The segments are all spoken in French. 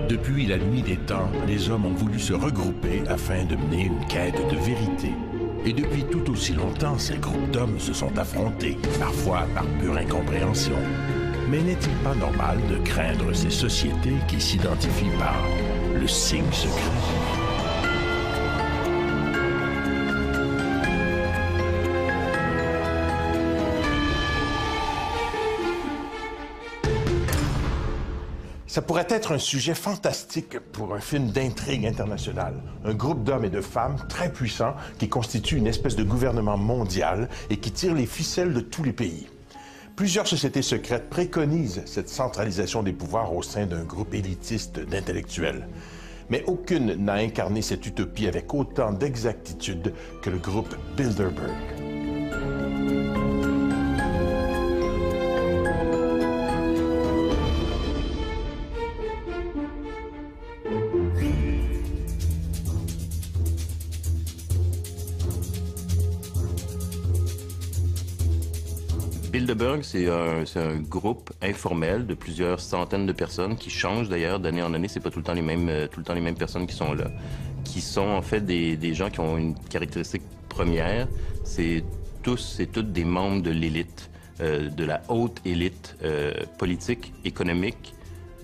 Depuis la nuit des temps, les hommes ont voulu se regrouper afin de mener une quête de vérité. Et depuis tout aussi longtemps, ces groupes d'hommes se sont affrontés, parfois par pure incompréhension. Mais n'est-il pas normal de craindre ces sociétés qui s'identifient par le signe secret? Ça pourrait être un sujet fantastique pour un film d'intrigue internationale. Un groupe d'hommes et de femmes très puissants qui constituent une espèce de gouvernement mondial et qui tire les ficelles de tous les pays. Plusieurs sociétés secrètes préconisent cette centralisation des pouvoirs au sein d'un groupe élitiste d'intellectuels. Mais aucune n'a incarné cette utopie avec autant d'exactitude que le groupe Bilderberg. Bilderberg, c'est un groupe informel de plusieurs centaines de personnes qui changent d'ailleurs d'année en année. C'est pas tout le temps les mêmes personnes qui sont là, qui sont en fait des gens qui ont une caractéristique première. C'est toutes des membres de l'élite, de la haute élite politique, économique,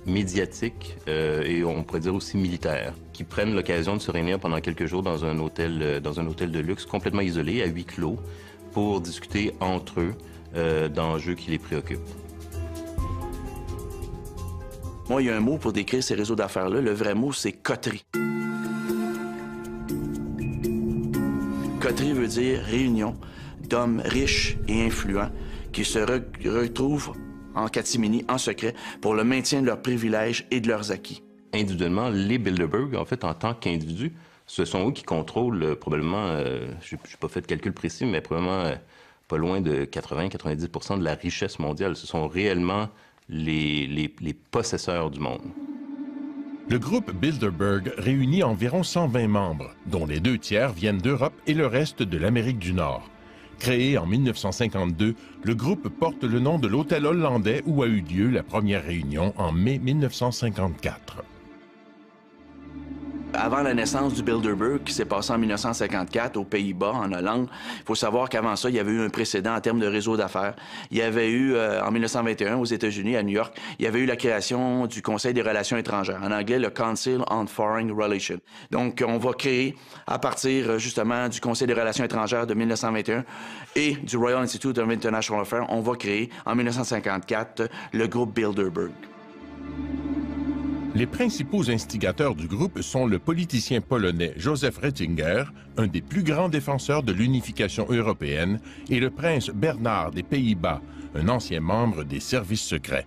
médiatique et on pourrait dire aussi militaire, qui prennent l'occasion de se réunir pendant quelques jours dans un hôtel de luxe complètement isolé, à huis clos, pour discuter entre eux d'enjeux qui les préoccupent. Moi, il y a un mot pour décrire ces réseaux d'affaires-là. Le vrai mot, c'est coterie. Coterie veut dire réunion d'hommes riches et influents qui se retrouvent en catimini, en secret, pour le maintien de leurs privilèges et de leurs acquis. Individuellement, Les Bilderberg, en fait, en tant qu'individus, ce sont eux qui contrôlent probablement, je n'ai pas fait de calcul précis, mais probablement pas loin de 80-90% de la richesse mondiale. Ce sont réellement les possesseurs du monde. Le groupe Bilderberg réunit environ 120 membres, dont les 2/3 viennent d'Europe et le reste de l'Amérique du Nord. Créé en 1952, le groupe porte le nom de l'hôtel hollandais où a eu lieu la première réunion en mai 1954. Avant la naissance du Bilderberg, qui s'est passé en 1954 aux Pays-Bas, en Hollande, il faut savoir qu'avant ça, il y avait eu un précédent en termes de réseau d'affaires. Il y avait eu, en 1921, aux États-Unis, à New York, il y avait eu la création du Conseil des relations étrangères, en anglais, le Council on Foreign Relations. Donc, on va créer, à partir, justement, du Conseil des relations étrangères de 1921 et du Royal Institute of International Affairs, on va créer, en 1954, le groupe Bilderberg. Les principaux instigateurs du groupe sont le politicien polonais Joseph Ratzinger, un des plus grands défenseurs de l'unification européenne, et le prince Bernard des Pays-Bas, un ancien membre des services secrets.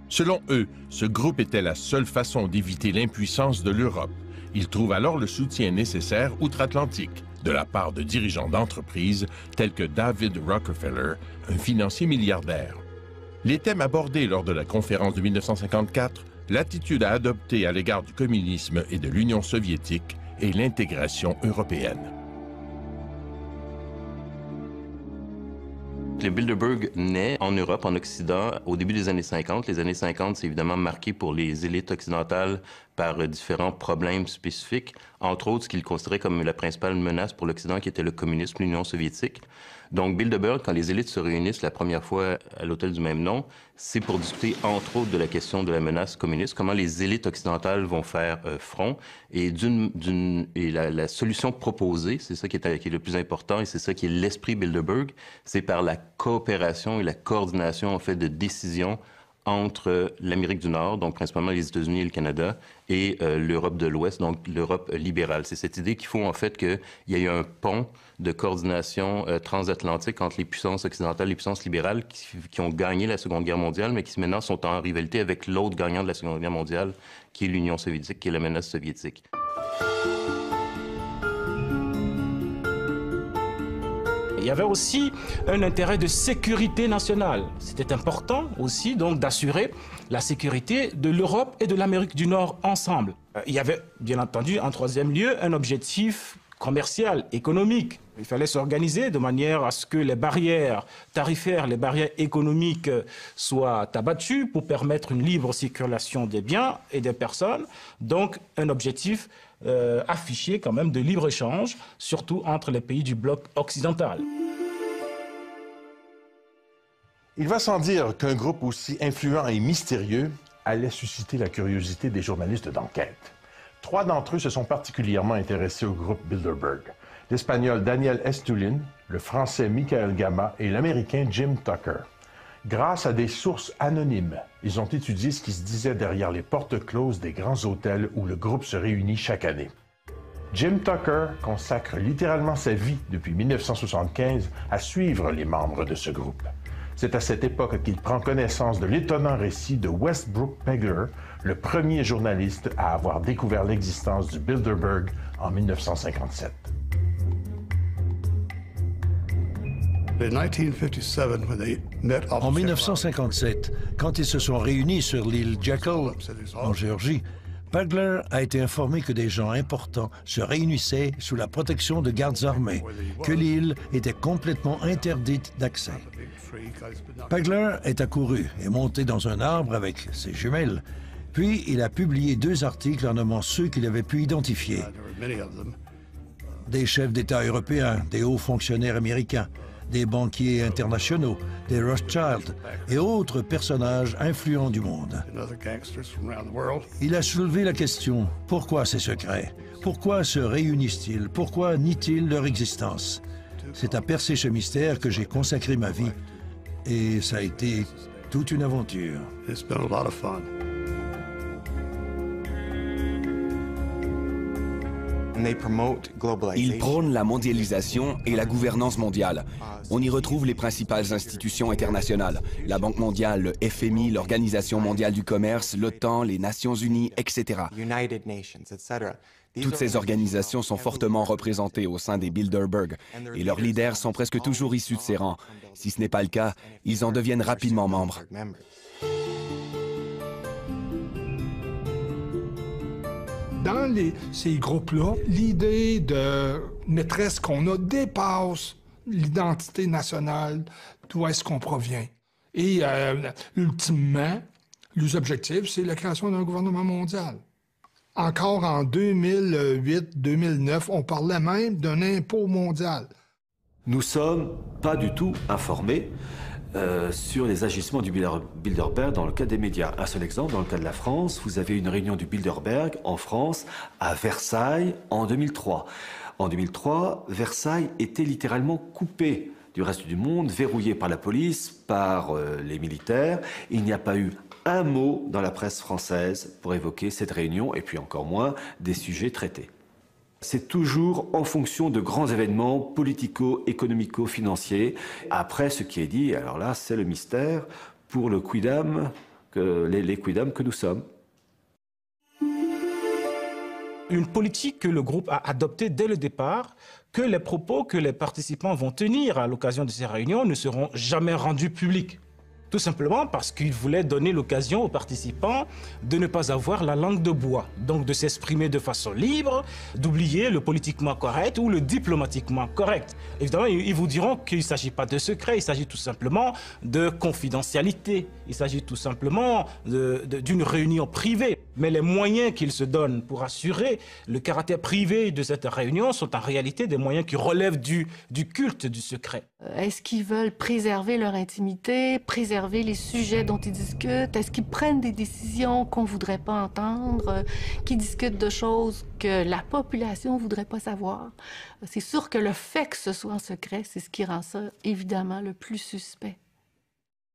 Selon eux, ce groupe était la seule façon d'éviter l'impuissance de l'Europe. Ils trouvent alors le soutien nécessaire outre-Atlantique, de la part de dirigeants d'entreprises tels que David Rockefeller, un financier milliardaire. Les thèmes abordés lors de la conférence de 1954, l'attitude à adopter à l'égard du communisme et de l'Union soviétique et l'intégration européenne. Le Bilderberg naît en Europe, en Occident, au début des années 50. Les années 50, c'est évidemment marqué pour les élites occidentales par différents problèmes spécifiques, entre autres ce qu'ils considéraient comme la principale menace pour l'Occident, qui était le communisme, l'Union soviétique. Donc Bilderberg, quand les élites se réunissent la première fois à l'hôtel du même nom, c'est pour discuter entre autres de la question de la menace communiste, comment les élites occidentales vont faire front, et la solution proposée, c'est ça qui est le plus important, et c'est ça qui est l'esprit Bilderberg, c'est par la coopération et la coordination en fait de décisions entre l'Amérique du Nord, donc principalement les États-Unis et le Canada, et l'Europe de l'Ouest, donc l'Europe libérale. C'est cette idée qu'il faut en fait qu'il y ait un pont de coordination transatlantique entre les puissances occidentales et les puissances libérales qui ont gagné la Seconde Guerre mondiale, mais qui maintenant sont en rivalité avec l'autre gagnant de la Seconde Guerre mondiale, qui est l'Union soviétique, qui est la menace soviétique. Il y avait aussi un intérêt de sécurité nationale. C'était important aussi donc d'assurer la sécurité de l'Europe et de l'Amérique du Nord ensemble. Il y avait bien entendu en troisième lieu un objectif commerciale, économique. Il fallait s'organiser de manière à ce que les barrières tarifaires, les barrières économiques soient abattues pour permettre une libre circulation des biens et des personnes. Donc un objectif affiché quand même de libre-échange, surtout entre les pays du bloc occidental. Il va sans dire qu'un groupe aussi influent et mystérieux allait susciter la curiosité des journalistes d'enquête. 3 d'entre eux se sont particulièrement intéressés au groupe Bilderberg. L'Espagnol Daniel Estulin, le Français Michael Gama et l'Américain Jim Tucker. Grâce à des sources anonymes, ils ont étudié ce qui se disait derrière les portes closes des grands hôtels où le groupe se réunit chaque année. Jim Tucker consacre littéralement sa vie depuis 1975 à suivre les membres de ce groupe. C'est à cette époque qu'il prend connaissance de l'étonnant récit de Westbrook Pegler, le premier journaliste à avoir découvert l'existence du Bilderberg en 1957. En 1957, quand ils se sont réunis sur l'île Jekyll, en Géorgie, Pegler a été informé que des gens importants se réunissaient sous la protection de gardes armés, que l'île était complètement interdite d'accès. Pegler est accouru et monté dans un arbre avec ses jumelles, puis il a publié 2 articles en nommant ceux qu'il avait pu identifier. Des chefs d'État européens, des hauts fonctionnaires américains, des banquiers internationaux, des Rothschild et autres personnages influents du monde. Il a soulevé la question, pourquoi ces secrets? Pourquoi se réunissent-ils? Pourquoi nient-ils leur existence? C'est à percer ce mystère que j'ai consacré ma vie et ça a été toute une aventure. Ils prônent la mondialisation et la gouvernance mondiale. On y retrouve les principales institutions internationales, la Banque mondiale, le FMI, l'Organisation mondiale du commerce, l'OTAN, les Nations unies, etc. Toutes ces organisations sont fortement représentées au sein des Bilderberg et leurs leaders sont presque toujours issus de ces rangs. Si ce n'est pas le cas, ils en deviennent rapidement membres. Dans ces groupes-là, l'idée de maîtresse qu'on a dépasse l'identité nationale, d'où est-ce qu'on provient. Et ultimement, les objectifs, c'est la création d'un gouvernement mondial. Encore en 2008-2009, on parlait même d'un impôt mondial. Nous ne sommes pas du tout informés sur les agissements du Bilderberg dans le cas des médias. Un seul exemple, dans le cas de la France, vous avez une réunion du Bilderberg en France, à Versailles, en 2003. En 2003, Versailles était littéralement coupé du reste du monde, verrouillé par la police, par les militaires. Il n'y a pas eu un mot dans la presse française pour évoquer cette réunion, et puis encore moins des sujets traités. C'est toujours en fonction de grands événements politico-économico-financiers. Après, ce qui est dit, alors là, c'est le mystère pour le quidam, les quidam que nous sommes. Une politique que le groupe a adoptée dès le départ, que les propos que les participants vont tenir à l'occasion de ces réunions ne seront jamais rendus publics. Tout simplement parce qu'il voulait donner l'occasion aux participants de ne pas avoir la langue de bois, donc de s'exprimer de façon libre, d'oublier le politiquement correct ou le diplomatiquement correct. Évidemment, ils vous diront qu'il ne s'agit pas de secret, il s'agit tout simplement de confidentialité, il s'agit tout simplement d'une réunion privée. Mais les moyens qu'ils se donnent pour assurer le caractère privé de cette réunion sont en réalité des moyens qui relèvent du culte du secret. Est-ce qu'ils veulent préserver leur intimité, préserver les sujets dont ils discutent? Est-ce qu'ils prennent des décisions qu'on ne voudrait pas entendre, qui discutent de choses que la population ne voudrait pas savoir? C'est sûr que le fait que ce soit en secret, c'est ce qui rend ça évidemment le plus suspect.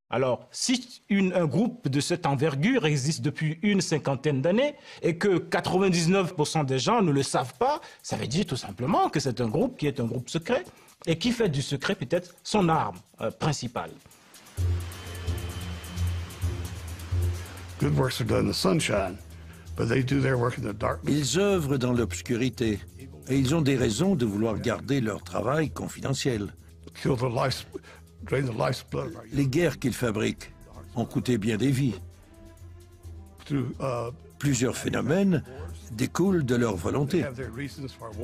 Alors, si un groupe de cette envergure existe depuis une cinquantaine d'années et que 99% des gens ne le savent pas, ça veut dire tout simplement que c'est un groupe qui est un groupe secret et qui fait du secret peut-être son arme principale. Ils œuvrent dans l'obscurité et ils ont des raisons de vouloir garder leur travail confidentiel. Les guerres qu'ils fabriquent ont coûté bien des vies. Plusieurs phénomènes découlent de leur volonté.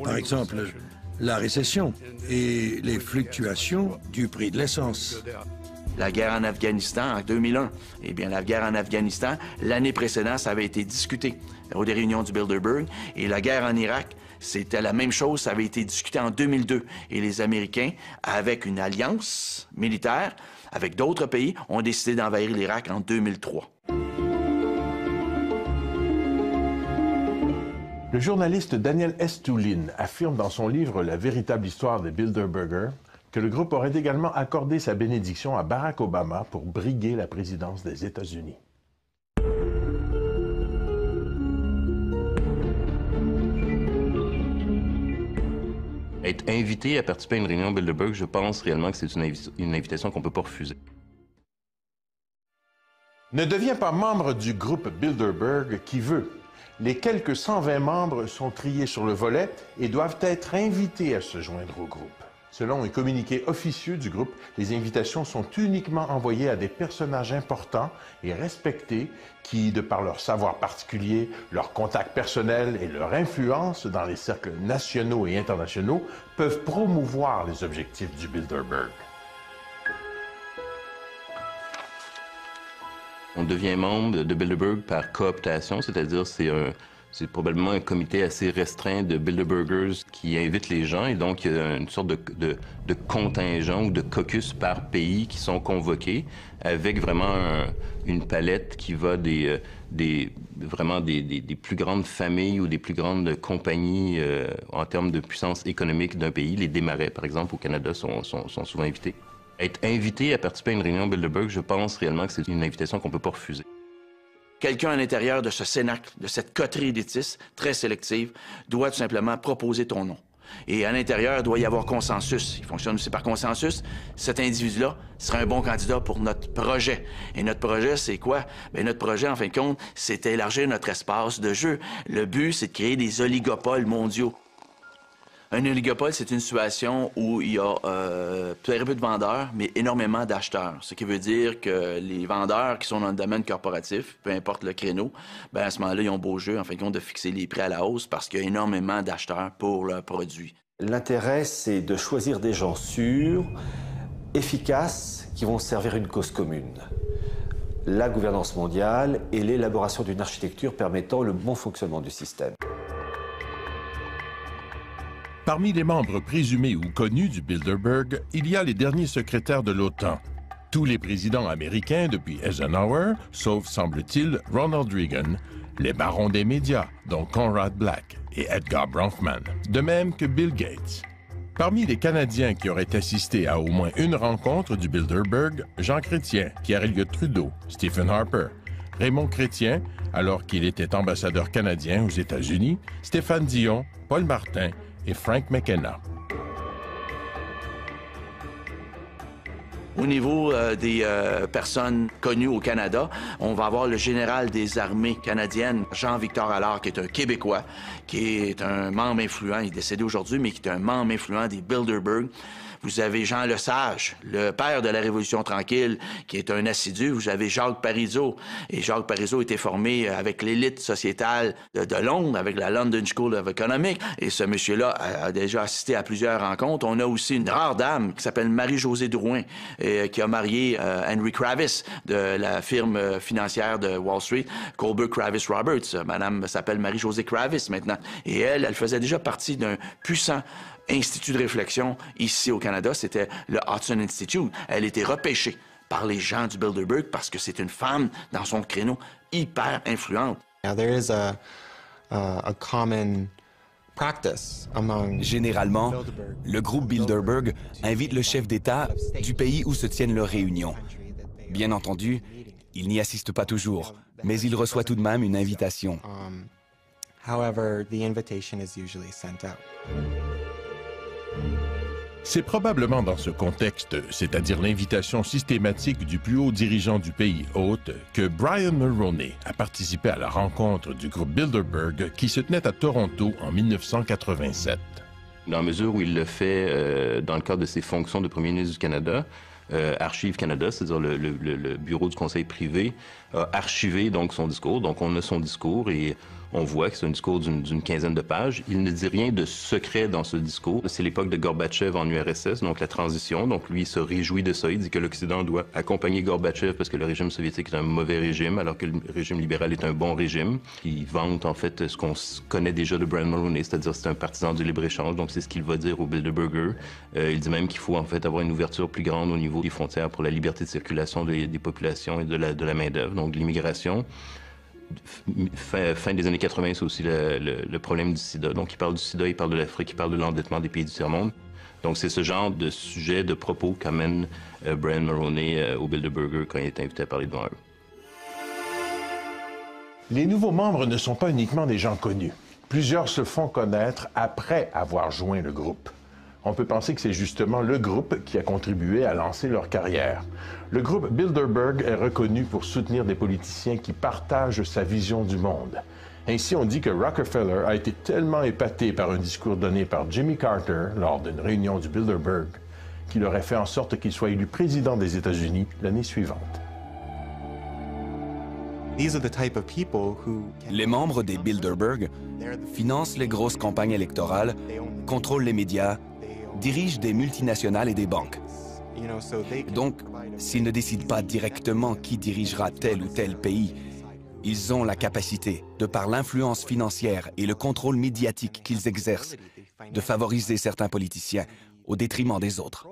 Par exemple, la récession et les fluctuations du prix de l'essence. La guerre en Afghanistan en 2001. Eh bien, la guerre en Afghanistan, l'année précédente, ça avait été discuté aux réunions du Bilderberg. Et la guerre en Irak, c'était la même chose, ça avait été discuté en 2002. Et les Américains, avec une alliance militaire, avec d'autres pays, ont décidé d'envahir l'Irak en 2003. Le journaliste Daniel Estulin affirme dans son livre « La véritable histoire des Bilderberger » que le groupe aurait également accordé sa bénédiction à Barack Obama pour briguer la présidence des États-Unis. Être invité à participer à une réunion Bilderberg, je pense réellement que c'est une invitation qu'on ne peut pas refuser. Ne deviens pas membre du groupe Bilderberg qui veut. Les quelques 120 membres sont triés sur le volet et doivent être invités à se joindre au groupe. Selon un communiqué officieux du groupe, les invitations sont uniquement envoyées à des personnages importants et respectés qui, de par leur savoir particulier, leurs contacts personnels et leur influence dans les cercles nationaux et internationaux, peuvent promouvoir les objectifs du Bilderberg. On devient membre de Bilderberg par cooptation, c'est-à-dire c'est probablement un comité assez restreint de Bilderbergers qui invite les gens, et donc il y a une sorte de contingent ou de caucus par pays qui sont convoqués, avec vraiment une palette qui va vraiment des plus grandes familles ou des plus grandes compagnies en termes de puissance économique d'un pays. Les Desmarais, par exemple, au Canada, sont souvent invités. Être invité à participer à une réunion Bilderberg, je pense réellement que c'est une invitation qu'on ne peut pas refuser. Quelqu'un à l'intérieur de ce cénacle, de cette coterie élitistes très sélective, doit tout simplement proposer ton nom. Et à l'intérieur, il doit y avoir consensus. Il fonctionne aussi par consensus. Cet individu-là sera un bon candidat pour notre projet. Et notre projet, c'est quoi? Bien, notre projet, en fin de compte, c'est élargir notre espace de jeu. Le but, c'est de créer des oligopoles mondiaux. Un oligopole, c'est une situation où il y a très peu de vendeurs, mais énormément d'acheteurs. Ce qui veut dire que les vendeurs qui sont dans le domaine corporatif, peu importe le créneau, bien à ce moment-là, ils ont beau jeu, en fin de compte, de fixer les prix à la hausse parce qu'il y a énormément d'acheteurs pour leurs produits. L'intérêt, c'est de choisir des gens sûrs, efficaces, qui vont servir une cause commune. La gouvernance mondiale et l'élaboration d'une architecture permettant le bon fonctionnement du système. Parmi les membres présumés ou connus du Bilderberg, il y a les derniers secrétaires de l'OTAN. Tous les présidents américains depuis Eisenhower, sauf, semble-t-il, Ronald Reagan, les barons des médias, dont Conrad Black et Edgar Bronfman, de même que Bill Gates. Parmi les Canadiens qui auraient assisté à au moins une rencontre du Bilderberg, Jean Chrétien, Pierre Elliott Trudeau, Stephen Harper, Raymond Chrétien, alors qu'il était ambassadeur canadien aux États-Unis, Stéphane Dion, Paul Martin et Frank McKenna. Au niveau des personnes connues au Canada, on va avoir le général des armées canadiennes, Jean-Victor Allard, qui est un Québécois, qui est un membre influent, il est décédé aujourd'hui, mais qui est un membre influent des Bilderberg. Vous avez Jean Lesage, le père de la Révolution tranquille, qui est un assidu. Vous avez Jacques Parizeau. Et Jacques Parizeau était formé avec l'élite sociétale de Londres, avec la London School of Economics. Et ce monsieur-là a déjà assisté à plusieurs rencontres. On a aussi une rare dame qui s'appelle Marie-Josée Drouin, qui a marié Henry Kravis de la firme financière de Wall Street, Colbert Kravis Roberts. Madame s'appelle Marie-Josée Kravis maintenant. Et elle faisait déjà partie d'un puissant institut de réflexion ici au Canada, c'était le Hudson Institute. Elle était repêchée par les gens du Bilderberg parce que c'est une femme dans son créneau hyper influente. Généralement, le groupe Bilderberg invite le chef d'État du pays où se tiennent leurs réunions. Bien entendu, il n'y assiste pas toujours, mais il reçoit tout de même une invitation. C'est probablement dans ce contexte, c'est-à-dire l'invitation systématique du plus haut dirigeant du pays hôte, que Brian Mulroney a participé à la rencontre du groupe Bilderberg qui se tenait à Toronto en 1987. Dans la mesure où il le fait dans le cadre de ses fonctions de premier ministre du Canada, Archives Canada, c'est-à-dire le bureau du conseil privé, a archivé donc son discours. Donc on a son discours et on voit que c'est un discours d'une quinzaine de pages. Il ne dit rien de secret dans ce discours. C'est l'époque de Gorbatchev en URSS, donc la transition. Donc lui, il se réjouit de ça. Il dit que l'Occident doit accompagner Gorbatchev parce que le régime soviétique est un mauvais régime, alors que le régime libéral est un bon régime. Il vante en fait ce qu'on connaît déjà de Brian Mulroney, c'est-à-dire c'est un partisan du libre-échange. Donc c'est ce qu'il va dire au Bilderberger. Il dit même qu'il faut en fait avoir une ouverture plus grande au niveau des frontières pour la liberté de circulation des populations et de la main-d'œuvre, donc de l'immigration. Fin des années 80, c'est aussi le problème du sida. Donc, il parle du sida, il parle de l'Afrique, il parle de l'endettement des pays du tiers-monde. Donc, c'est ce genre de sujet, de propos qu'amène Brian Mulroney au Bilderberger quand il est invité à parler devant eux. Les nouveaux membres ne sont pas uniquement des gens connus. Plusieurs se font connaître après avoir joint le groupe. On peut penser que c'est justement le groupe qui a contribué à lancer leur carrière. Le groupe Bilderberg est reconnu pour soutenir des politiciens qui partagent sa vision du monde. Ainsi, on dit que Rockefeller a été tellement épaté par un discours donné par Jimmy Carter lors d'une réunion du Bilderberg qu'il aurait fait en sorte qu'il soit élu président des États-Unis l'année suivante. Les membres des Bilderberg financent les grosses campagnes électorales, contrôlent les médias, dirigent des multinationales et des banques. Donc, s'ils ne décident pas directement qui dirigera tel ou tel pays, ils ont la capacité, de par l'influence financière et le contrôle médiatique qu'ils exercent, de favoriser certains politiciens au détriment des autres.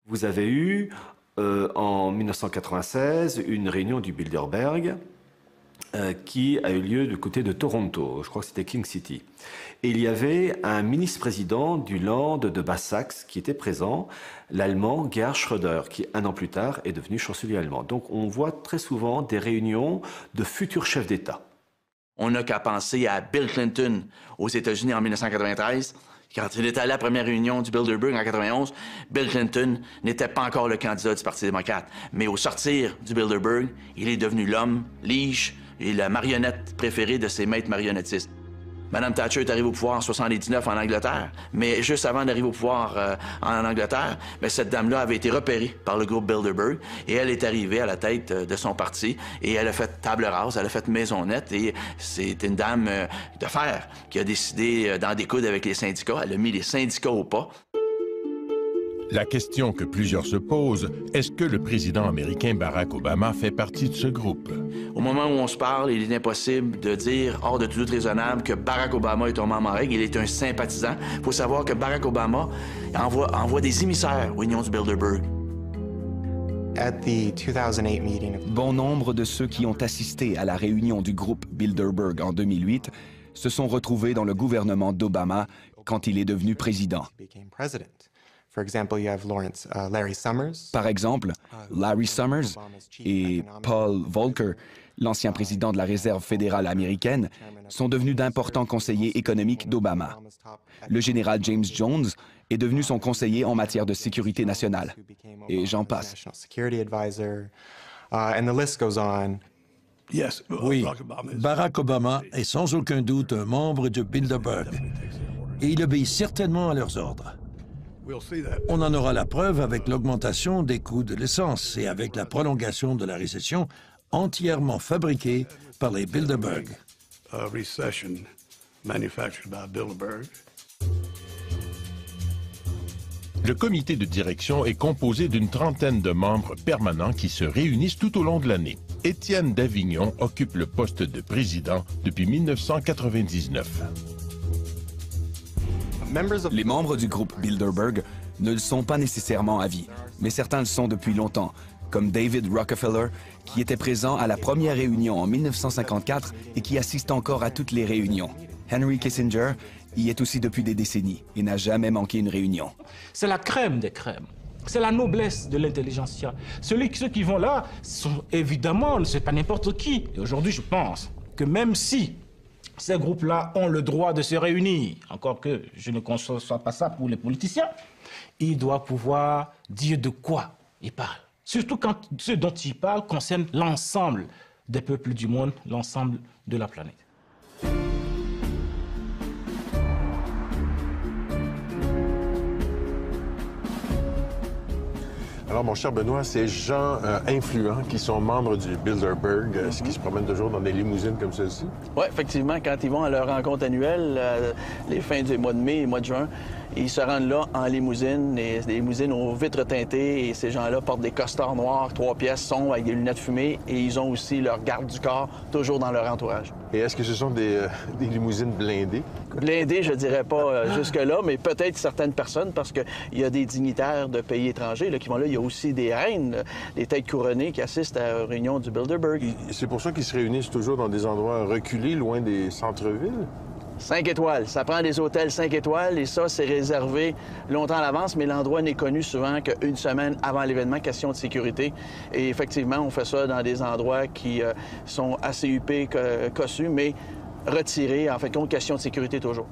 Vous avez eu, en 1996, une réunion du Bilderberg qui a eu lieu du côté de Toronto, je crois que c'était King City. Et il y avait un ministre-président du Land de Basse-Saxe qui était présent, l'Allemand Gerhard Schröder, qui un an plus tard est devenu chancelier allemand. Donc on voit très souvent des réunions de futurs chefs d'État. On n'a qu'à penser à Bill Clinton aux États-Unis en 1993. Quand il était allé à la première réunion du Bilderberg en 91, Bill Clinton n'était pas encore le candidat du Parti démocrate. Mais au sortir du Bilderberg, il est devenu l'homme, lige et la marionnette préférée de ses maîtres marionnettistes. Mme Thatcher est arrivée au pouvoir en 79 en Angleterre, mais juste avant d'arriver au pouvoir en Angleterre, cette dame-là avait été repérée par le groupe Bilderberg et elle est arrivée à la tête de son parti et elle a fait table rase, elle a fait maison nette et c'est une dame de fer qui a décidé d'en découdre avec les syndicats. Elle a mis les syndicats au pas. La question que plusieurs se posent, est-ce que le président américain Barack Obama fait partie de ce groupe? Au moment où on se parle, il est impossible de dire, hors de tout doute raisonnable, que Barack Obama est un membre en règle. Il est un sympathisant. Il faut savoir que Barack Obama envoie des émissaires aux réunions du Bilderberg. Bon nombre de ceux qui ont assisté à la réunion du groupe Bilderberg en 2008 se sont retrouvés dans le gouvernement d'Obama quand il est devenu président. Par exemple, Larry Summers et Paul Volcker, l'ancien président de la Réserve fédérale américaine, sont devenus d'importants conseillers économiques d'Obama. Le général James Jones est devenu son conseiller en matière de sécurité nationale. Et j'en passe. Oui, Barack Obama est sans aucun doute un membre de Bilderberg. Et il obéit certainement à leurs ordres. On en aura la preuve avec l'augmentation des coûts de l'essence et avec la prolongation de la récession entièrement fabriquée par les Bilderberg. Le comité de direction est composé d'une trentaine de membres permanents qui se réunissent tout au long de l'année. Étienne Davignon occupe le poste de président depuis 1999. Les membres du groupe Bilderberg ne le sont pas nécessairement à vie, mais certains le sont depuis longtemps, comme David Rockefeller, qui était présent à la première réunion en 1954 et qui assiste encore à toutes les réunions. Henry Kissinger y est aussi depuis des décennies et n'a jamais manqué une réunion. C'est la crème des crèmes. C'est la noblesse de l'intelligentsia. Ceux qui vont là sont évidemment, c'est pas n'importe qui. Et aujourd'hui, je pense que même si ces groupes-là ont le droit de se réunir, encore que je ne conçois pas ça pour les politiciens, ils doivent pouvoir dire de quoi ils parlent. Surtout quand ce dont ils parlent concerne l'ensemble des peuples du monde, l'ensemble de la planète. Alors, Alors, mon cher Benoît, ces gens influents qui sont membres du Bilderberg, est-ce qu'ils se promènent toujours dans des limousines comme celle-ci? Oui, effectivement, quand ils vont à leur rencontre annuelle, les fins du mois de mai et mois de juin, ils se rendent là en limousine, des limousines aux vitres teintées, et ces gens-là portent des costards noirs, 3 pièces, sombres, avec des lunettes fumées, et ils ont aussi leur garde du corps, toujours dans leur entourage. Et est-ce que ce sont des limousines blindées? Blindées, je dirais pas jusque-là, mais peut-être certaines personnes, parce qu'il y a des dignitaires de pays étrangers là, qui vont là. Il y a aussi des reines, des têtes couronnées qui assistent à la réunion du Bilderberg. C'est pour ça qu'ils se réunissent toujours dans des endroits reculés, loin des centres-villes? 5 étoiles. Ça prend des hôtels 5 étoiles et ça, c'est réservé longtemps à l'avance, mais l'endroit n'est connu souvent qu'une semaine avant l'événement, question de sécurité. Et effectivement, on fait ça dans des endroits qui sont assez huppés, cossus, mais retirés, en fait, compte, question de sécurité toujours.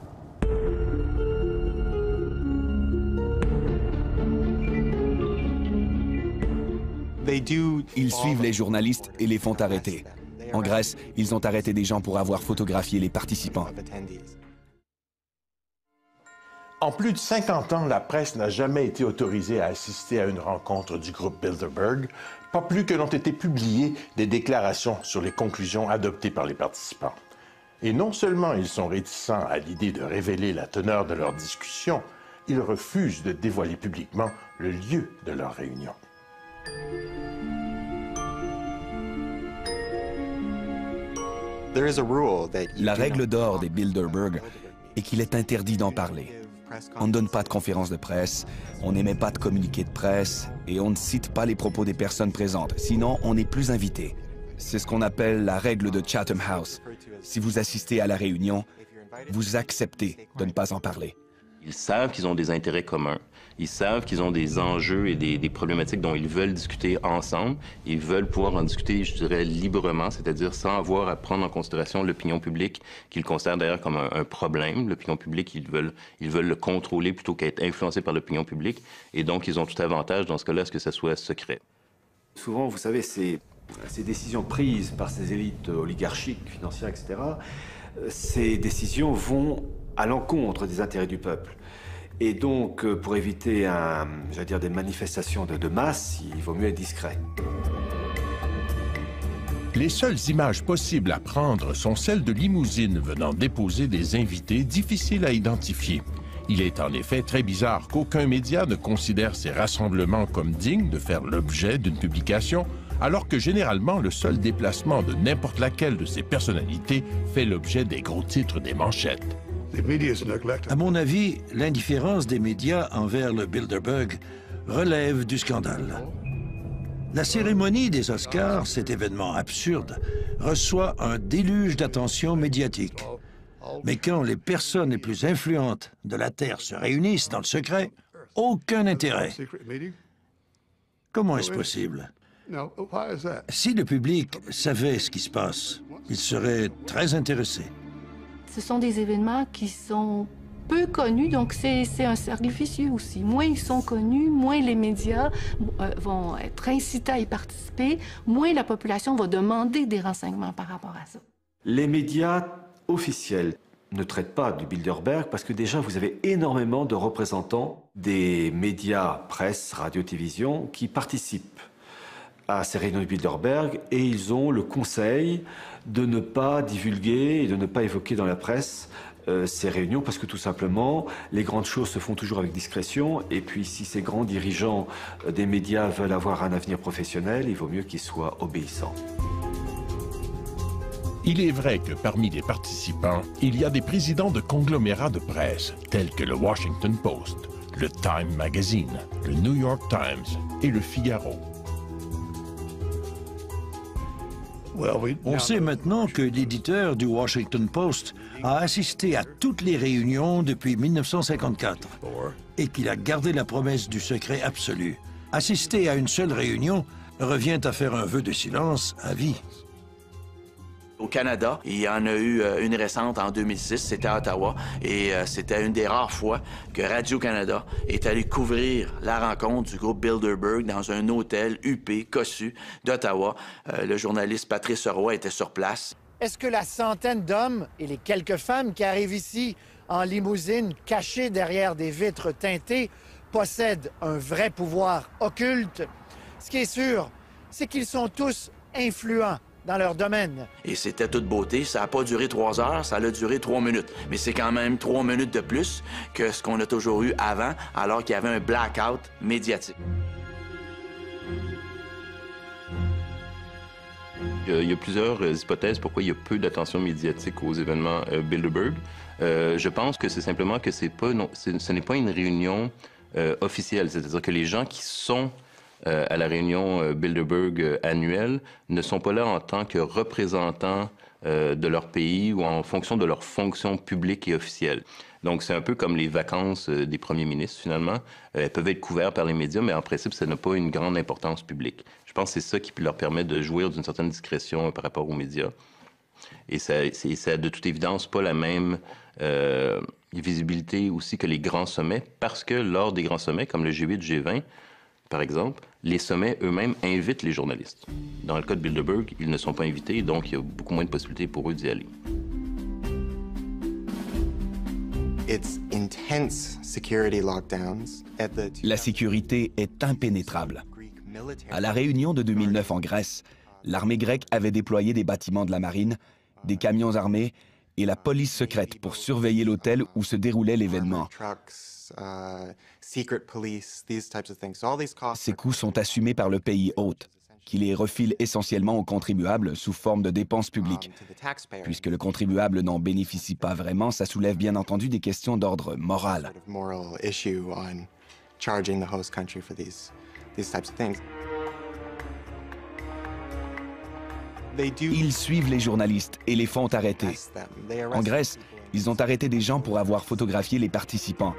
Ils suivent les journalistes et les font arrêter. En Grèce, ils ont arrêté des gens pour avoir photographié les participants. En plus de 50 ans, la presse n'a jamais été autorisée à assister à une rencontre du groupe Bilderberg, pas plus que n'ont été publiées des déclarations sur les conclusions adoptées par les participants. Et non seulement ils sont réticents à l'idée de révéler la teneur de leur discussion, ils refusent de dévoiler publiquement le lieu de leur réunion. La règle d'or des Bilderberg est qu'il est interdit d'en parler. On ne donne pas de conférences de presse, on n'émet pas de communiqués de presse et on ne cite pas les propos des personnes présentes, sinon on n'est plus invité. C'est ce qu'on appelle la règle de Chatham House. Si vous assistez à la réunion, vous acceptez de ne pas en parler. Ils savent qu'ils ont des intérêts communs. Ils savent qu'ils ont des enjeux et des problématiques dont ils veulent discuter ensemble. Ils veulent pouvoir en discuter, je dirais, librement, c'est-à-dire sans avoir à prendre en considération l'opinion publique, qu'ils considèrent d'ailleurs comme un problème. L'opinion publique, ils veulent le contrôler plutôt qu'être influencés par l'opinion publique. Et donc, ils ont tout avantage, dans ce cas-là, à ce que ça soit secret. Souvent, vous savez, ces décisions prises par ces élites oligarchiques, financières, etc., ces décisions vont à l'encontre des intérêts du peuple. Et donc, pour éviter des manifestations de masse, il vaut mieux être discret. Les seules images possibles à prendre sont celles de limousines venant déposer des invités difficiles à identifier. Il est en effet très bizarre qu'aucun média ne considère ces rassemblements comme dignes de faire l'objet d'une publication, alors que généralement le seul déplacement de n'importe laquelle de ces personnalités fait l'objet des gros titres des manchettes. À mon avis, l'indifférence des médias envers le Bilderberg relève du scandale. La cérémonie des Oscars, cet événement absurde, reçoit un déluge d'attention médiatique. Mais quand les personnes les plus influentes de la Terre se réunissent dans le secret, aucun intérêt. Comment est-ce possible? Si le public savait ce qui se passe, il serait très intéressé. Ce sont des événements qui sont peu connus, donc c'est un cercle vicieux aussi. Moins ils sont connus, moins les médias vont être incités à y participer, moins la population va demander des renseignements par rapport à ça. Les médias officiels ne traitent pas du Bilderberg parce que déjà vous avez énormément de représentants des médias, presse, radio, télévision, qui participent à ces réunions du Bilderberg et ils ont le conseil de ne pas divulguer et de ne pas évoquer dans la presse ces réunions parce que tout simplement, les grandes choses se font toujours avec discrétion et puis si ces grands dirigeants des médias veulent avoir un avenir professionnel, il vaut mieux qu'ils soient obéissants. Il est vrai que parmi les participants, il y a des présidents de conglomérats de presse, tels que le Washington Post, le Time Magazine, le New York Times et le Figaro. On sait maintenant que l'éditeur du Washington Post a assisté à toutes les réunions depuis 1954 et qu'il a gardé la promesse du secret absolu. Assister à une seule réunion revient à faire un vœu de silence à vie. Au Canada, il y en a eu une récente en 2006, c'était à Ottawa, et c'était une des rares fois que Radio-Canada est allé couvrir la rencontre du groupe Bilderberg dans un hôtel huppé, cossu d'Ottawa. Le journaliste Patrice Roy était sur place. Est-ce que la centaine d'hommes et les quelques femmes qui arrivent ici en limousine, cachées derrière des vitres teintées, possèdent un vrai pouvoir occulte? Ce qui est sûr, c'est qu'ils sont tous influents dans leur domaine. Et c'était toute beauté. Ça n'a pas duré 3 heures, ça a duré 3 minutes. Mais c'est quand même 3 minutes de plus que ce qu'on a toujours eu avant, alors qu'il y avait un blackout médiatique. Il y a plusieurs hypothèses pourquoi il y a peu d'attention médiatique aux événements Bilderberg. Je pense que c'est simplement que ce n'est pas une réunion officielle. C'est-à-dire que les gens qui sont à la réunion Bilderberg annuelle ne sont pas là en tant que représentants de leur pays ou en fonction de leur fonction publique et officielle. Donc, c'est un peu comme les vacances des premiers ministres, finalement. Elles peuvent être couvertes par les médias, mais en principe, ça n'a pas une grande importance publique. Je pense que c'est ça qui leur permet de jouir d'une certaine discrétion par rapport aux médias. Et ça a de toute évidence pas la même visibilité aussi que les grands sommets, parce que lors des grands sommets, comme le G8, G20, par exemple, les sommets eux-mêmes invitent les journalistes. Dans le cas de Bilderberg, ils ne sont pas invités, donc il y a beaucoup moins de possibilités pour eux d'y aller. La sécurité est impénétrable. À la réunion de 2009 en Grèce, l'armée grecque avait déployé des bâtiments de la marine, des camions armés et la police secrète pour surveiller l'hôtel où se déroulait l'événement. Ces coûts sont assumés par le pays hôte, qui les refile essentiellement aux contribuables sous forme de dépenses publiques. Puisque le contribuable n'en bénéficie pas vraiment, ça soulève bien entendu des questions d'ordre moral. Ils suivent les journalistes et les font arrêter. En Grèce, ils ont arrêté des gens pour avoir photographié les participants.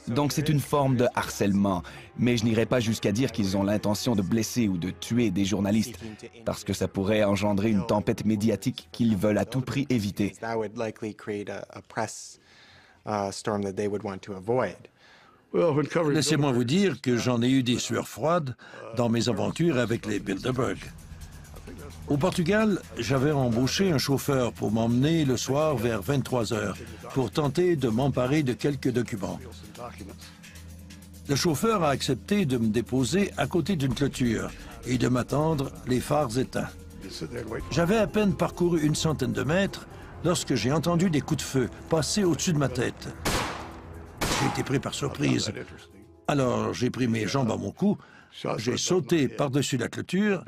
Donc c'est une forme de harcèlement, mais je n'irai pas jusqu'à dire qu'ils ont l'intention de blesser ou de tuer des journalistes, parce que ça pourrait engendrer une tempête médiatique qu'ils veulent à tout prix éviter. Laissez-moi vous dire que j'en ai eu des sueurs froides dans mes aventures avec les Bilderberg. Au Portugal, j'avais embauché un chauffeur pour m'emmener le soir vers 23 heures pour tenter de m'emparer de quelques documents. Le chauffeur a accepté de me déposer à côté d'une clôture et de m'attendre les phares éteints. J'avais à peine parcouru une centaine de mètres lorsque j'ai entendu des coups de feu passer au-dessus de ma tête. J'ai été pris par surprise. Alors j'ai pris mes jambes à mon cou, j'ai sauté par-dessus la clôture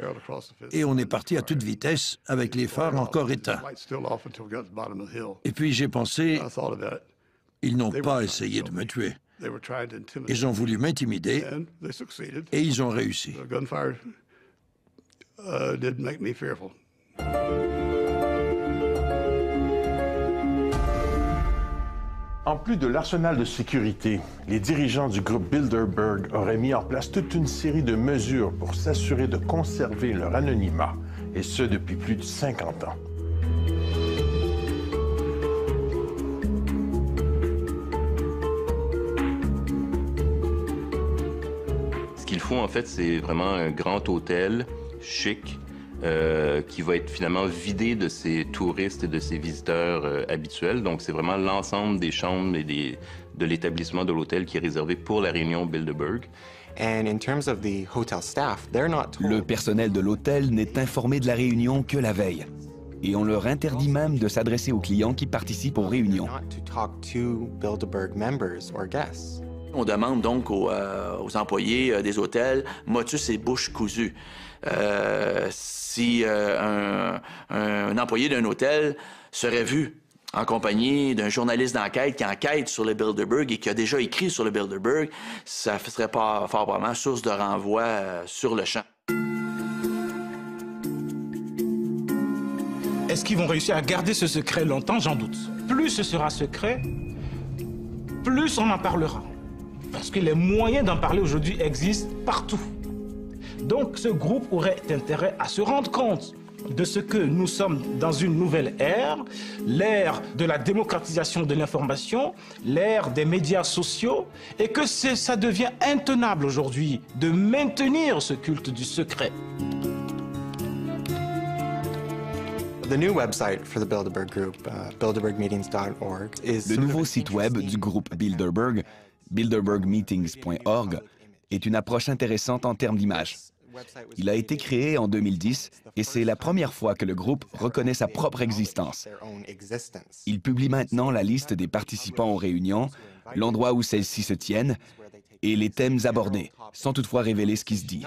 et on est parti à toute vitesse avec les phares encore éteints. Et puis j'ai pensé, ils n'ont pas essayé de me tuer. Ils ont voulu m'intimider et ils ont réussi. En plus de l'arsenal de sécurité, les dirigeants du groupe Bilderberg auraient mis en place toute une série de mesures pour s'assurer de conserver leur anonymat, et ce depuis plus de 50 ans. Ce qu'il faut, en fait, c'est vraiment un grand hôtel chic, qui va être finalement vidé de ses touristes et de ses visiteurs habituels. Donc, c'est vraiment l'ensemble des chambres et de l'établissement de l'hôtel qui est réservé pour la réunion Bilderberg. Le personnel de l'hôtel n'est informé de la réunion que la veille. Et on leur interdit même de s'adresser aux clients qui participent aux réunions. On demande donc aux employés des hôtels motus et bouche cousue. Si un employé d'un hôtel serait vu en compagnie d'un journaliste d'enquête qui enquête sur le Bilderberg et qui a déjà écrit sur le Bilderberg, ça serait pas fort probablement source de renvoi sur le champ. Est-ce qu'ils vont réussir à garder ce secret longtemps? J'en doute. Plus ce sera secret, plus on en parlera. Parce que les moyens d'en parler aujourd'hui existent partout. Donc ce groupe aurait intérêt à se rendre compte de ce que nous sommes dans une nouvelle ère, l'ère de la démocratisation de l'information, l'ère des médias sociaux, et que ça devient intenable aujourd'hui de maintenir ce culte du secret. Le nouveau site web du groupe Bilderberg, bilderbergmeetings.org, est une approche intéressante en termes d'image. Il a été créé en 2010 et c'est la première fois que le groupe reconnaît sa propre existence. Il publie maintenant la liste des participants aux réunions, l'endroit où celles-ci se tiennent et les thèmes abordés, sans toutefois révéler ce qui se dit.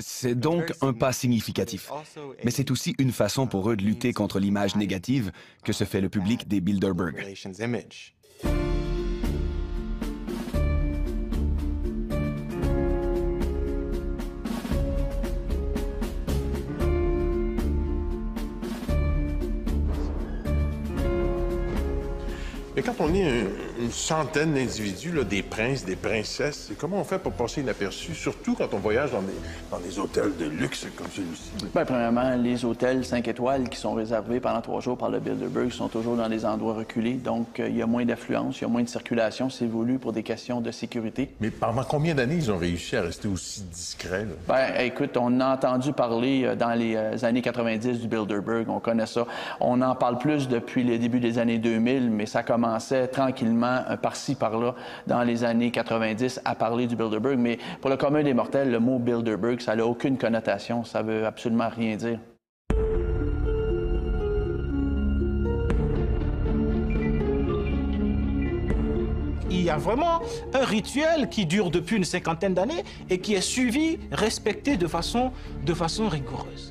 C'est donc un pas significatif, mais c'est aussi une façon pour eux de lutter contre l'image négative que se fait le public des Bilderberg. Mais quand on est une centaine d'individus, des princes, des princesses, comment on fait pour passer inaperçu, surtout quand on voyage dans des hôtels de luxe comme celui-ci? Bien, premièrement, les hôtels 5 étoiles qui sont réservés pendant 3 jours par le Bilderberg sont toujours dans des endroits reculés, donc il y a moins d'affluence, il y a moins de circulation, c'est voulu pour des questions de sécurité. Mais pendant combien d'années ils ont réussi à rester aussi discrets? Bien, écoute, on a entendu parler dans les années 90 du Bilderberg, on connaît ça. On en parle plus depuis le début des années 2000, mais ça commençait tranquillement, par-ci, par-là, dans les années 90, à parler du Bilderberg. Mais pour le commun des mortels, le mot Bilderberg, ça n'a aucune connotation, ça veut absolument rien dire. Il y a vraiment un rituel qui dure depuis une cinquantaine d'années et qui est suivi, respecté de façon rigoureuse.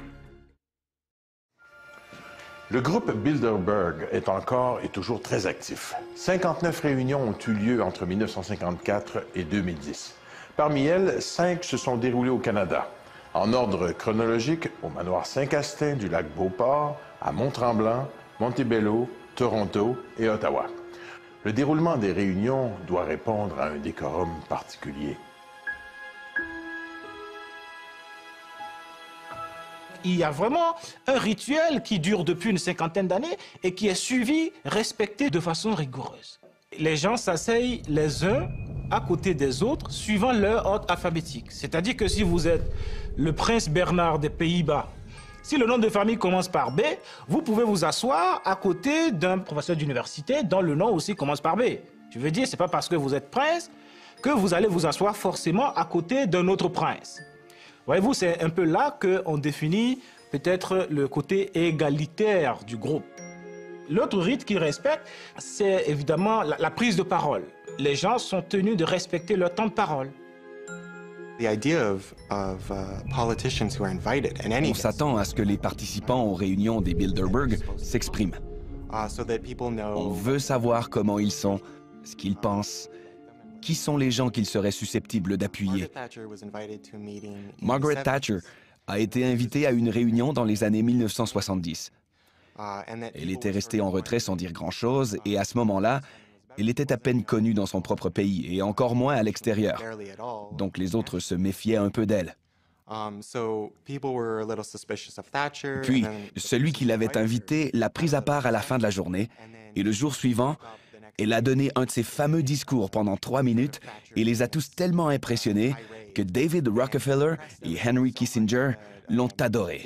Le groupe Bilderberg est encore et toujours très actif. 59 réunions ont eu lieu entre 1954 et 2010. Parmi elles, 5 se sont déroulées au Canada. En ordre chronologique, au manoir Saint-Castin du lac Beauport, à Mont-Tremblant, Montebello, Toronto et Ottawa. Le déroulement des réunions doit répondre à un décorum particulier. Il y a vraiment un rituel qui dure depuis une cinquantaine d'années et qui est suivi, respecté de façon rigoureuse. Les gens s'asseyent les uns à côté des autres suivant leur ordre alphabétique. C'est-à-dire que si vous êtes le prince Bernard des Pays-Bas, si le nom de famille commence par B, vous pouvez vous asseoir à côté d'un professeur d'université dont le nom aussi commence par B. Je veux dire, c'est pas parce que vous êtes prince que vous allez vous asseoir forcément à côté d'un autre prince. Voyez-vous, c'est un peu là qu'on définit peut-être le côté égalitaire du groupe. L'autre rite qu'ils respectent, c'est évidemment la prise de parole. Les gens sont tenus de respecter leur temps de parole. On s'attend à ce que les participants aux réunions des Bilderberg s'expriment. On veut savoir comment ils sont, ce qu'ils pensent, qui sont les gens qu'ils seraient susceptibles d'appuyer. Margaret Thatcher a été invitée à une réunion dans les années 1970. Elle était restée en retrait sans dire grand-chose et à ce moment-là, elle était à peine connue dans son propre pays et encore moins à l'extérieur. Donc les autres se méfiaient un peu d'elle. Puis, celui qui l'avait invitée l'a prise à part à la fin de la journée et le jour suivant, elle a donné un de ses fameux discours pendant 3 minutes et les a tous tellement impressionnés que David Rockefeller et Henry Kissinger l'ont adorée.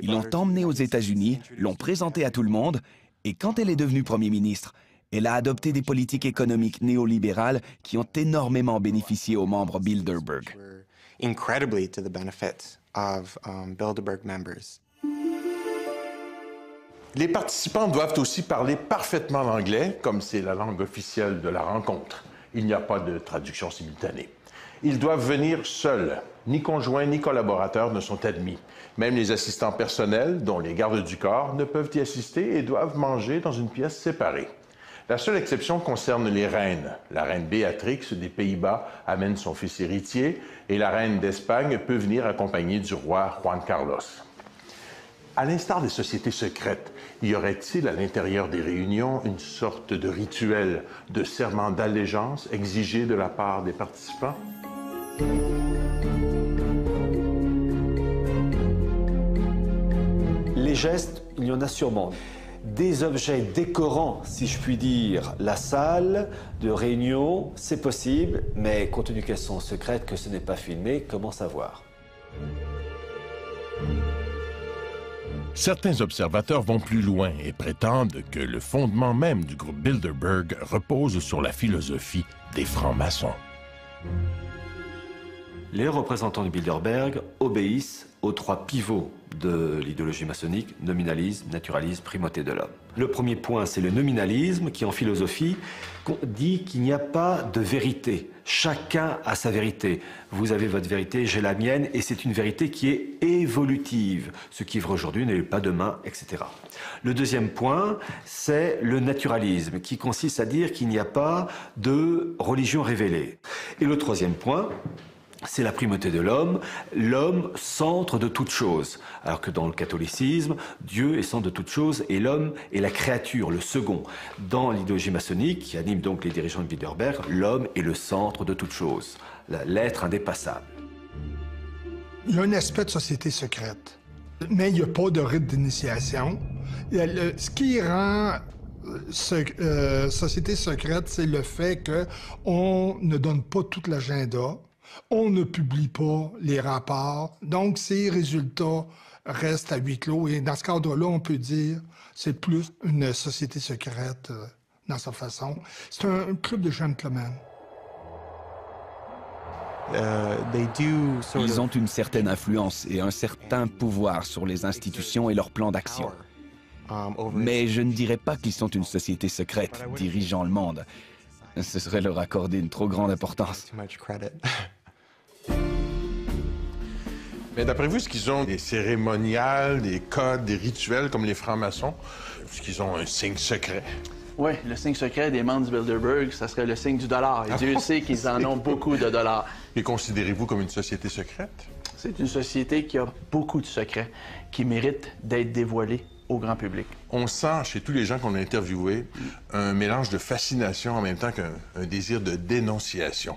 Ils l'ont emmenée aux États-Unis, l'ont présentée à tout le monde et quand elle est devenue Premier ministre, elle a adopté des politiques économiques néolibérales qui ont énormément bénéficié aux membres Bilderberg. Les participants doivent aussi parler parfaitement l'anglais, comme c'est la langue officielle de la rencontre. Il n'y a pas de traduction simultanée. Ils doivent venir seuls. Ni conjoints ni collaborateurs ne sont admis. Même les assistants personnels, dont les gardes du corps, ne peuvent y assister et doivent manger dans une pièce séparée. La seule exception concerne les reines. La reine Béatrix des Pays-Bas amène son fils héritier et la reine d'Espagne peut venir accompagnée du roi Juan Carlos. À l'instar des sociétés secrètes, y aurait-il à l'intérieur des réunions une sorte de rituel, de serment d'allégeance exigé de la part des participants? Les gestes, il y en a sûrement. Des objets décorant, si je puis dire, la salle de réunion, c'est possible, mais compte tenu qu'elles sont secrètes, que ce n'est pas filmé, comment savoir ? Certains observateurs vont plus loin et prétendent que le fondement même du groupe Bilderberg repose sur la philosophie des francs-maçons. Les représentants du Bilderberg obéissent aux 3 pivots de l'idéologie maçonnique: nominalisme, naturalisme, primauté de l'homme. Le premier point, c'est le nominalisme, qui en philosophie dit qu'il n'y a pas de vérité. Chacun a sa vérité. Vous avez votre vérité, j'ai la mienne, et c'est une vérité qui est évolutive. Ce qui est vrai aujourd'hui n'est pas demain, etc. Le deuxième point, c'est le naturalisme, qui consiste à dire qu'il n'y a pas de religion révélée. Et le troisième point, c'est la primauté de l'homme, centre de toute chose. Alors que dans le catholicisme, Dieu est centre de toute chose et l'homme est la créature, le second. Dans l'idéologie maçonnique, qui anime donc les dirigeants de Bilderberg, l'homme est le centre de toute chose, l'être indépassable. Il y a un aspect de société secrète, mais il n'y a pas de rite d'initiation. Ce qui rend société secrète, c'est le fait qu'on ne donne pas tout l'agenda. On ne publie pas les rapports, donc ces résultats restent à huis clos. Et dans ce cadre-là, on peut dire que c'est plus une société secrète dans sa façon. C'est un club de gentlemen. Ils ont une certaine influence et un certain pouvoir sur les institutions et leurs plans d'action. Mais je ne dirais pas qu'ils sont une société secrète dirigeant le monde. Ce serait leur accorder une trop grande importance. Mais d'après vous, est-ce qu'ils ont des cérémoniales, des codes, des rituels comme les francs-maçons? Est-ce qu'ils ont un signe secret? Oui, le signe secret des membres du Bilderberg, ça serait le signe du dollar. Et Dieu sait qu'ils en ont beaucoup de dollars. Et considérez-vous comme une société secrète? C'est une société qui a beaucoup de secrets, qui méritent d'être dévoilés au grand public. On sent chez tous les gens qu'on a interviewés un mélange de fascination en même temps qu'un désir de dénonciation.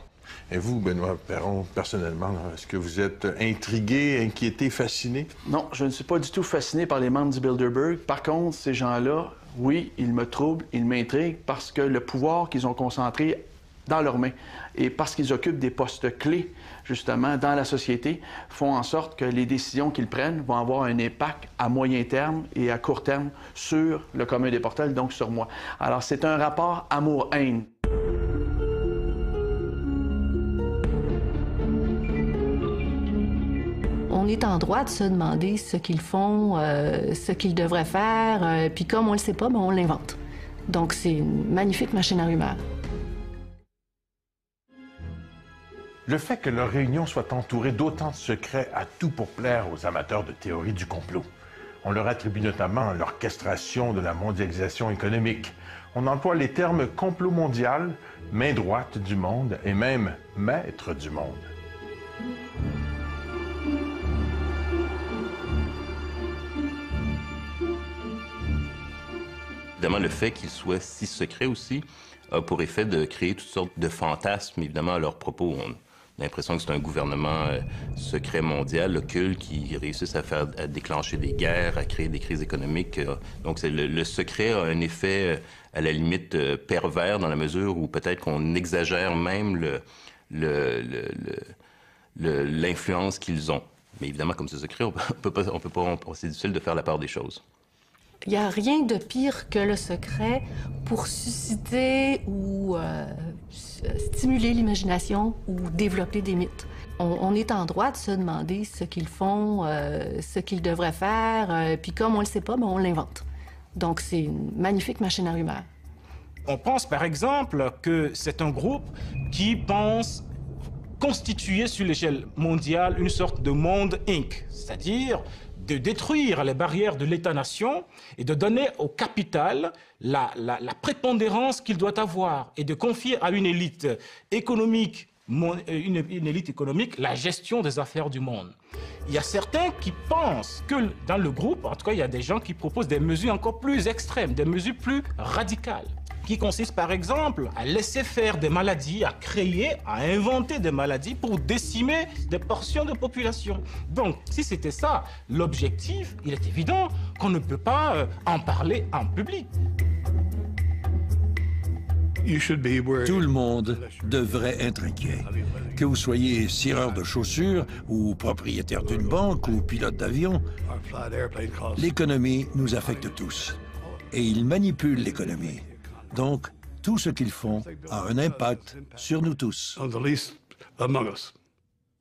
Et vous, Benoît Perron, personnellement, est-ce que vous êtes intrigué, inquiété, fasciné? Non, je ne suis pas du tout fasciné par les membres du Bilderberg. Par contre, ces gens-là, oui, ils me troublent, ils m'intriguent parce que le pouvoir qu'ils ont concentré dans leurs mains et parce qu'ils occupent des postes clés, justement, dans la société, font en sorte que les décisions qu'ils prennent vont avoir un impact à moyen terme et à court terme sur le commun des mortels, donc sur moi. Alors, c'est un rapport amour-haine. On est en droit de se demander ce qu'ils font, ce qu'ils devraient faire, puis comme on le sait pas, ben on l'invente. Donc c'est une magnifique machine à rumeurs. Le fait que leur réunion soit entourée d'autant de secrets a tout pour plaire aux amateurs de théorie du complot. On leur attribue notamment l'orchestration de la mondialisation économique. On emploie les termes complot mondial, main droite du monde et même maître du monde. Évidemment, le fait qu'ils soient si secrets aussi a pour effet de créer toutes sortes de fantasmes, évidemment, à leur propos. On a l'impression que c'est un gouvernement secret mondial, occulte, qui réussisse à déclencher des guerres, à créer des crises économiques. Donc, le secret a un effet, à la limite, pervers dans la mesure où peut-être qu'on exagère même l'influence qu'ils ont. Mais évidemment, comme c'est secret, c'est difficile de faire la part des choses. Il n'y a rien de pire que le secret pour susciter ou stimuler l'imagination ou développer des mythes. On est en droit de se demander ce qu'ils font, ce qu'ils devraient faire, puis comme on le sait pas, ben on l'invente. Donc c'est une magnifique machine à rumeurs. On pense par exemple que c'est un groupe qui pense constituer sur l'échelle mondiale une sorte de monde Inc., c'est-à-dire de détruire les barrières de l'État-nation et de donner au capital la prépondérance qu'il doit avoir et de confier à une élite économique, la gestion des affaires du monde. Il y a certains qui pensent que dans le groupe, en tout cas, il y a des gens qui proposent des mesures encore plus extrêmes, des mesures plus radicales, qui consiste par exemple à laisser faire des maladies, à créer, à inventer des maladies pour décimer des portions de population. Donc, si c'était ça l'objectif, il est évident qu'on ne peut pas en parler en public. Tout le monde devrait être inquiet. Que vous soyez cireur de chaussures ou propriétaire d'une banque ou pilote d'avion, l'économie nous affecte tous. Et ils manipulent l'économie. Donc, tout ce qu'ils font a un impact sur nous tous.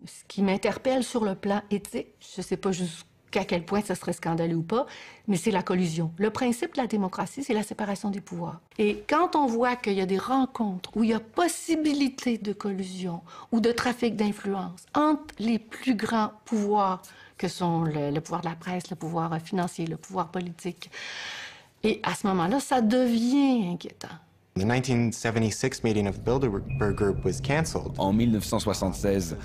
Ce qui m'interpelle sur le plan éthique, je ne sais pas jusqu'à quel point ça serait scandaleux ou pas, mais c'est la collusion. Le principe de la démocratie, c'est la séparation des pouvoirs. Et quand on voit qu'il y a des rencontres où il y a possibilité de collusion ou de trafic d'influence entre les plus grands pouvoirs que sont le pouvoir de la presse, le pouvoir financier, le pouvoir politique, et à ce moment-là, ça devient inquiétant. En 1976,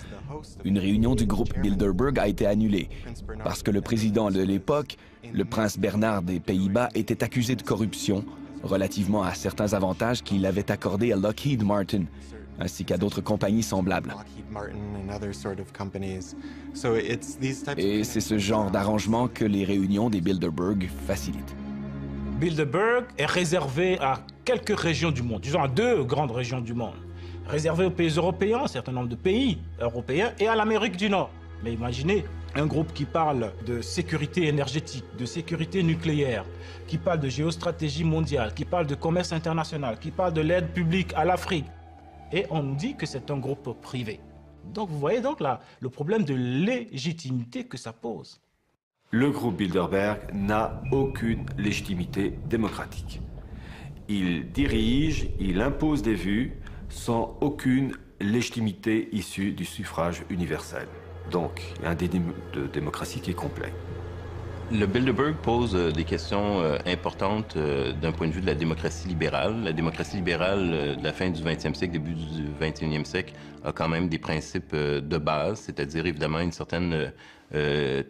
une réunion du groupe Bilderberg a été annulée parce que le président de l'époque, le prince Bernard des Pays-Bas, était accusé de corruption relativement à certains avantages qu'il avait accordés à Lockheed Martin, ainsi qu'à d'autres compagnies semblables. Et c'est ce genre d'arrangement que les réunions des Bilderberg facilitent. Bilderberg est réservé à quelques régions du monde, disons à 2 grandes régions du monde. Réservé aux pays européens, un certain nombre de pays européens, et à l'Amérique du Nord. Mais imaginez un groupe qui parle de sécurité énergétique, de sécurité nucléaire, qui parle de géostratégie mondiale, qui parle de commerce international, qui parle de l'aide publique à l'Afrique. Et on nous dit que c'est un groupe privé. Donc vous voyez donc là le problème de légitimité que ça pose. Le groupe Bilderberg n'a aucune légitimité démocratique. Il dirige, il impose des vues sans aucune légitimité issue du suffrage universel. Donc, il y a un déni de démocratie qui est complet. Le Bilderberg pose des questions importantes d'un point de vue de la démocratie libérale. La démocratie libérale de la fin du 20e siècle, début du 21e siècle, a quand même des principes de base, c'est-à-dire évidemment une certaine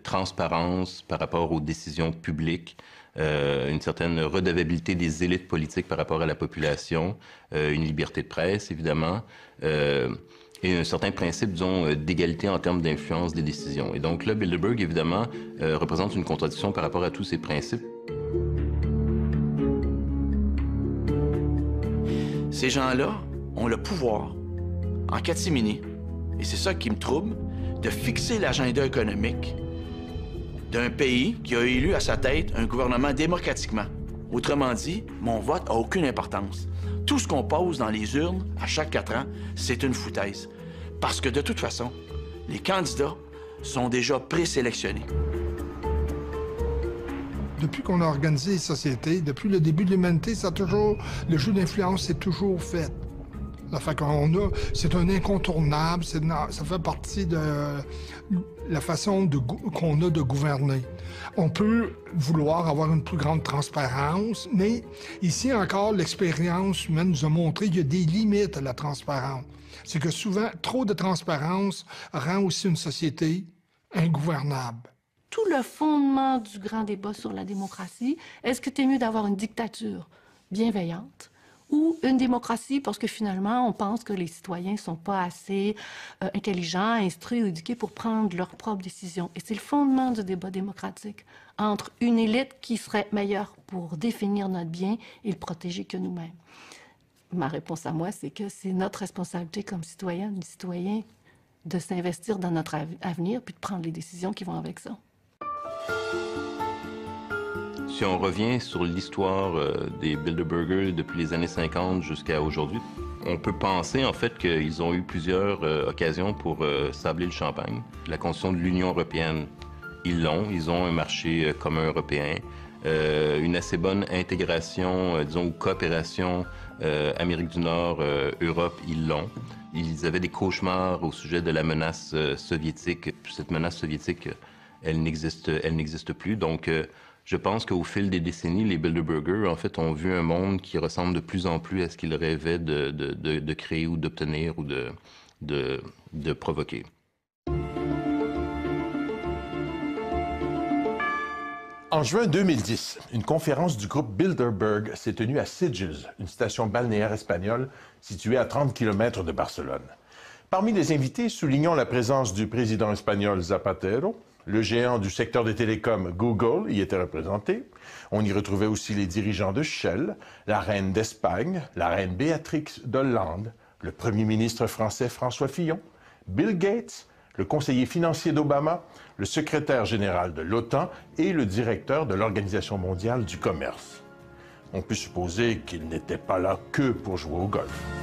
transparence par rapport aux décisions publiques, une certaine redevabilité des élites politiques par rapport à la population, une liberté de presse, évidemment, et un certain principe, disons, d'égalité en termes d'influence des décisions. Et donc là, Bilderberg, évidemment, représente une contradiction par rapport à tous ces principes. Ces gens-là ont le pouvoir, en catimini, et c'est ça qui me trouble, de fixer l'agenda économique d'un pays qui a élu à sa tête un gouvernement démocratiquement. Autrement dit, mon vote n'a aucune importance. Tout ce qu'on pose dans les urnes à chaque 4 ans, c'est une foutaise. Parce que de toute façon, les candidats sont déjà présélectionnés. Depuis qu'on a organisé les sociétés, depuis le début de l'humanité, le jeu d'influence s'est toujours fait. C'est un incontournable, ça fait partie de la façon qu'on a de gouverner. On peut vouloir avoir une plus grande transparence, mais ici encore, l'expérience humaine nous a montré qu'il y a des limites à la transparence. C'est que souvent, trop de transparence rend aussi une société ingouvernable. Tout le fondement du grand débat sur la démocratie, est-ce que c'est mieux d'avoir une dictature bienveillante ou une démocratie parce que finalement, on pense que les citoyens ne sont pas assez intelligents, instruits ou éduqués pour prendre leurs propres décisions. Et c'est le fondement du débat démocratique entre une élite qui serait meilleure pour définir notre bien et le protéger que nous-mêmes. Ma réponse à moi, c'est que c'est notre responsabilité comme citoyennes et citoyens de s'investir dans notre avenir puis de prendre les décisions qui vont avec ça. Si on revient sur l'histoire des Bilderbergers depuis les années 50 jusqu'à aujourd'hui, on peut penser en fait qu'ils ont eu plusieurs occasions pour sabler le champagne. La Constitution de l'Union européenne, ils l'ont. Ils ont un marché commun européen, une assez bonne intégration, disons, ou coopération Amérique du Nord, Europe, ils l'ont. Ils avaient des cauchemars au sujet de la menace soviétique. Cette menace soviétique, elle n'existe plus. Donc, je pense qu'au fil des décennies, les Bilderbergers, en fait, ont vu un monde qui ressemble de plus en plus à ce qu'ils rêvaient de créer ou d'obtenir ou de provoquer. En juin 2010, une conférence du groupe Bilderberg s'est tenue à Sitges, une station balnéaire espagnole située à 30 km de Barcelone. Parmi les invités, soulignons la présence du président espagnol Zapatero, Le géant du secteur des télécoms, Google, y était représenté. On y retrouvait aussi les dirigeants de Shell, la reine d'Espagne, la reine Béatrix d'Hollande, le premier ministre français François Fillon, Bill Gates, le conseiller financier d'Obama, le secrétaire général de l'OTAN et le directeur de l'Organisation mondiale du commerce. On peut supposer qu'ils n'étaient pas là que pour jouer au golf.